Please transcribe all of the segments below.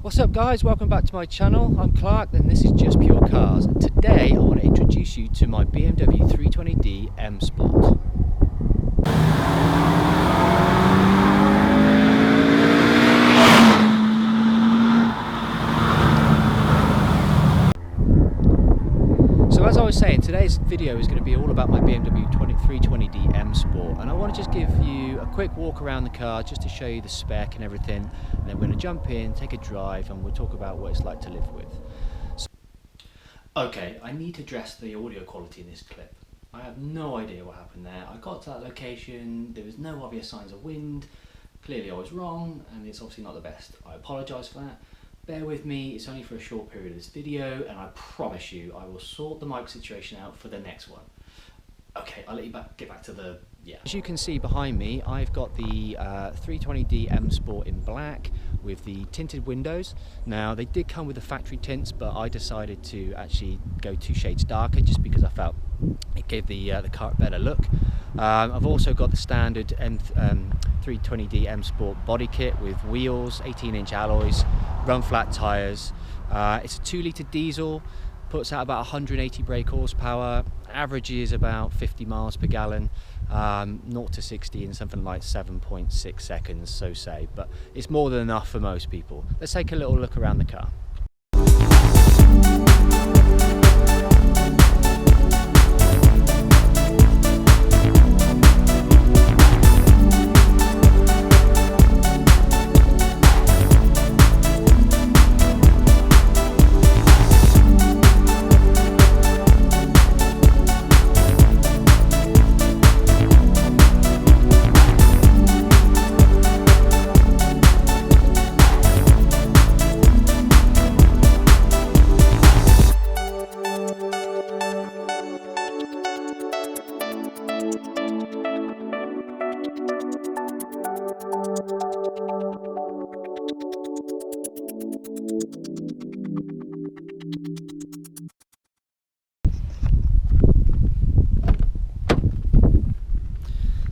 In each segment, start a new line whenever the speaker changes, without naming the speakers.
What's up guys, welcome back to my channel. I'm Clark and this is Just Pure Cars, and today I want to introduce you to my BMW 320d MSport. So as I was saying, today's video is going to be all about my BMW 320d MSport, and I want to just give you a quick walk around the car just to show you the spec and everything, and then we're going to jump in, take a drive, and we'll talk about what it's like to live with. Okay, I need to address the audio quality in this clip. I have no idea what happened there. I got to that location, there was no obvious signs of wind, clearly I was wrong, and it's obviously not the best. I apologise for that. Bear with me, it's only for a short period of this video, and I promise you I will sort the mic situation out for the next one. Okay, I'll let you get back to the... As you can see behind me, I've got the 320d MSport in black with the tinted windows. Now, they did come with the factory tints, but I decided to actually go 2 shades darker just because I felt it gave the car a better look. I've also got the standard 320d MSport body kit with wheels, 18-inch alloys, run flat tyres. It's a 2-litre diesel, puts out about 180 brake horsepower, averages about 50 miles per gallon, 0 to 60 in something like 7.6 seconds, so say, but it's more than enough for most people. Let's take a little look around the car.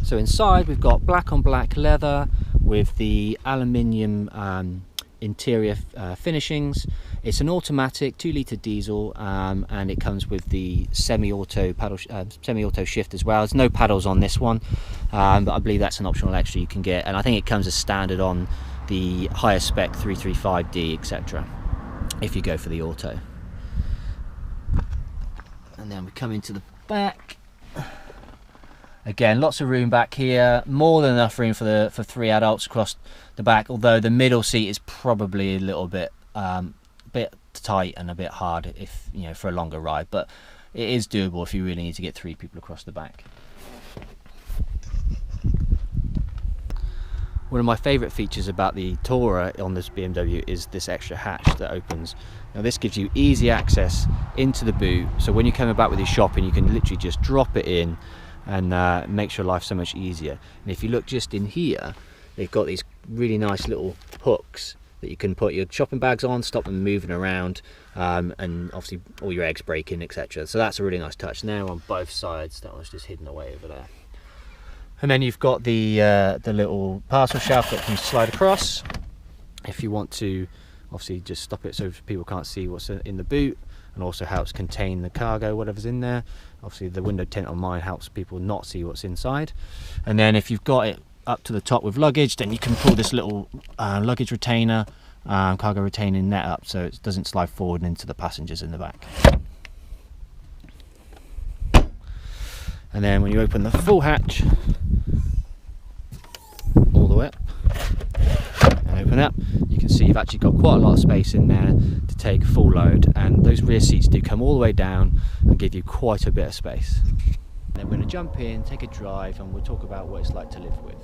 So inside we've got black on black leather with the aluminium interior finishings. It's an automatic 2-litre diesel, and it comes with the semi-auto shift as well. There's no paddles on this one, but I believe that's an optional extra you can get, and I think it comes as standard on the higher spec 335d, etc. if you go for the auto. And then we come into the back. Again, lots of room back here, more than enough room for 3 adults across the back, although the middle seat is probably a little bit tight and a bit hard if for a longer ride, but it is doable if you really need to get 3 people across the back. One of my favourite features about the Tourer on this BMW is this extra hatch that opens. Now this gives you easy access into the boot, so when you come back with your shopping you can literally just drop it in and makes your life so much easier. And if you look just in here, they've got these really nice little hooks that you can put your shopping bags on, stop them moving around, and obviously all your eggs breaking, etc. So that's a really nice touch. Now on both sides, that one's just hidden away over there. And then you've got the little parcel shelf that can slide across if you want to obviously just stop it so people can't see what's in the boot, and also helps contain the cargo, whatever's in there. Obviously the window tint on mine helps people not see what's inside. And then if you've got it up to the top with luggage, then you can pull this little luggage retainer, cargo retaining net up so it doesn't slide forward and into the passengers in the back. And then when you open the full hatch all the way up and open up, you can see you've actually got quite a lot of space in there to take full load, and those rear seats do come all the way down and give you quite a bit of space. And then we're going to jump in, take a drive, and we'll talk about what it's like to live with.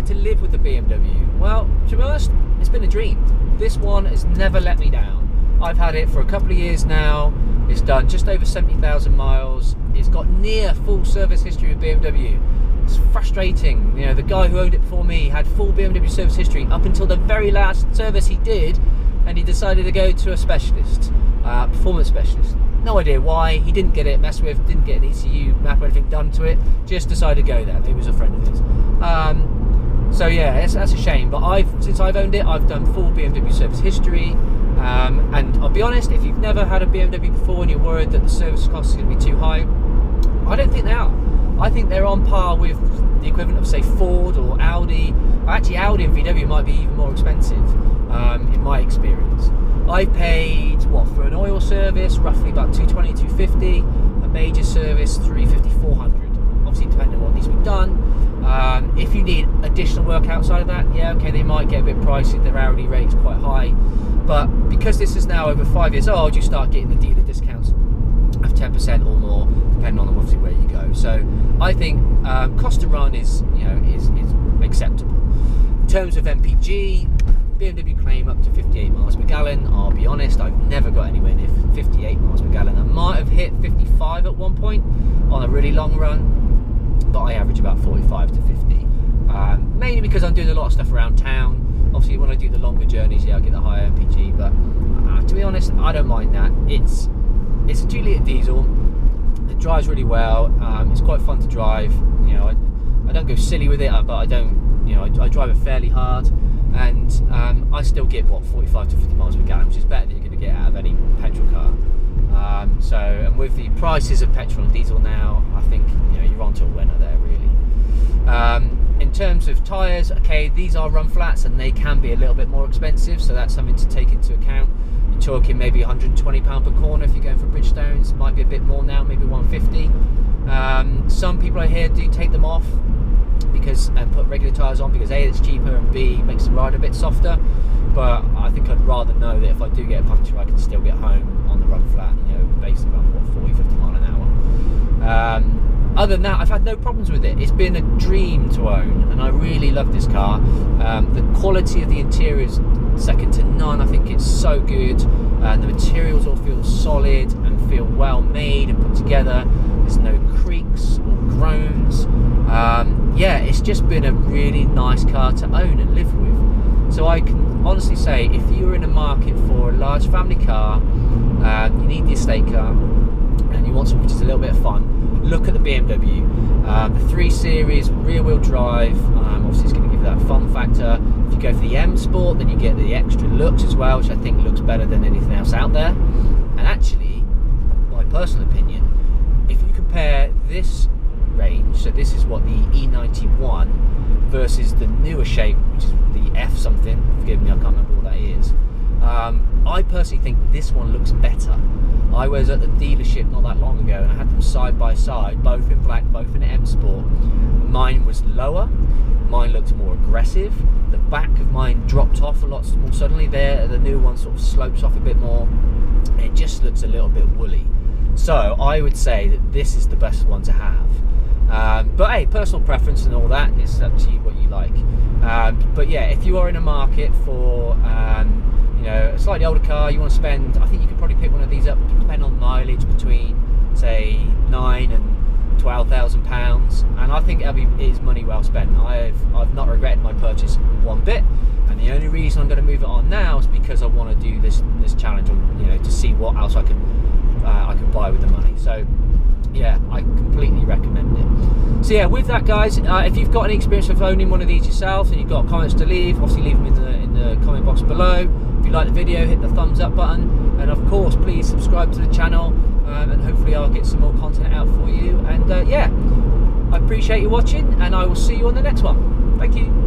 to live with the BMW? Well, to be honest, it's been a dream. This one has never let me down. I've had it for a couple of years now. It's done just over 70,000 miles. It's got near full service history with BMW. It's frustrating. You know, the guy who owned it before me had full BMW service history up until the very last service he did, and he decided to go to a specialist, performance specialist. No idea why. He didn't get it messed with, didn't get an ECU map or anything done to it, just decided to go there. He was a friend of his. So yeah, that's a shame. But since I've owned it, I've done full BMW service history. And I'll be honest, if you've never had a BMW before and you're worried that the service cost is going to be too high, I don't think they are. I think they're on par with the equivalent of, say, Ford or Audi. Actually, Audi and VW might be even more expensive, in my experience. I paid, for an oil service, roughly about $220, $250, a major service, $350, $400, obviously depending on what needs to be done. If you need additional work outside of that, yeah, okay, they might get a bit pricey, their hourly rate's quite high. But because this is now over 5 years old, you start getting the dealer discounts of 10% or more, depending on obviously where you go. So I think cost to run is acceptable. In terms of MPG, BMW claim up to 58 miles per gallon. I'll be honest, I've never got anywhere near 58 miles per gallon. I might have hit 55 at one point on a really long run, but I average about 45 to 50. Mainly because I'm doing a lot of stuff around town. Obviously, when I do the longer journeys, yeah, I get the higher MPG. But to be honest, I don't mind that. It's a 2-litre diesel. It drives really well. It's quite fun to drive. You know, I don't go silly with it, but I don't. You know, I drive it fairly hard, and I still get 45 to 50 miles per gallon, which is better than you're going to get out of any petrol car. And with the prices of petrol and diesel now, I think you're onto a winner there, really. In terms of tyres, okay, these are run flats and they can be a little bit more expensive, so that's something to take into account. You're talking maybe £120 per corner if you're going for Bridgestones. Might be a bit more now, maybe 150. Some people I hear do take them off and put regular tyres on because A, it's cheaper, and B, makes the ride a bit softer. But I think I'd rather know that if I do get a puncture, I can still get home on the run flat, based around 40, 50 mile an hour. Other than that, I've had no problems with it. It's been a dream to own, and I really love this car. The quality of the interior is second to none. I think it's so good. The materials all feel solid and feel well made and put together. There's no creaks or groans. Yeah, it's just been a really nice car to own and live with. So I can honestly say, if you're in a market for a large family car, you need the estate car, and you want something which is a little bit of fun, look at the BMW. The 3 Series rear-wheel drive, obviously it's going to give you that fun factor. If you go for the MSport, then you get the extra looks as well, which I think looks better than anything else out there. And actually, my personal opinion, if you compare this range, so this is what the E91 versus the newer shape, which is the F something, forgive me, I can't remember what that is. I personally think this one looks better. I was at the dealership not that long ago and I had them side by side, both in black, both in MSport. Mine was lower, mine looked more aggressive, the back of mine dropped off a lot more suddenly. There, the new one sort of slopes off a bit more. It just looks a little bit woolly. So I would say that this is the best one to have. But hey, personal preference and all that, it's up to you what you like. But yeah, if you are in a market for a slightly older car, you want to spend, I think you could probably pick one of these up, depending on mileage, between say £9,000 and £12,000, and I think it is money well spent. I've not regretted my purchase one bit, and the only reason I'm going to move it on now is because I want to do this challenge on, to see what else I can buy with the money. So yeah, I completely recommend it. So yeah, with that, guys, if you've got any experience of owning one of these yourself and you've got comments to leave, obviously leave them in the comment box below. If you like the video, hit the thumbs up button, and of course please subscribe to the channel, and hopefully I'll get some more content out for you. And yeah, I appreciate you watching, and I will see you on the next one. Thank you.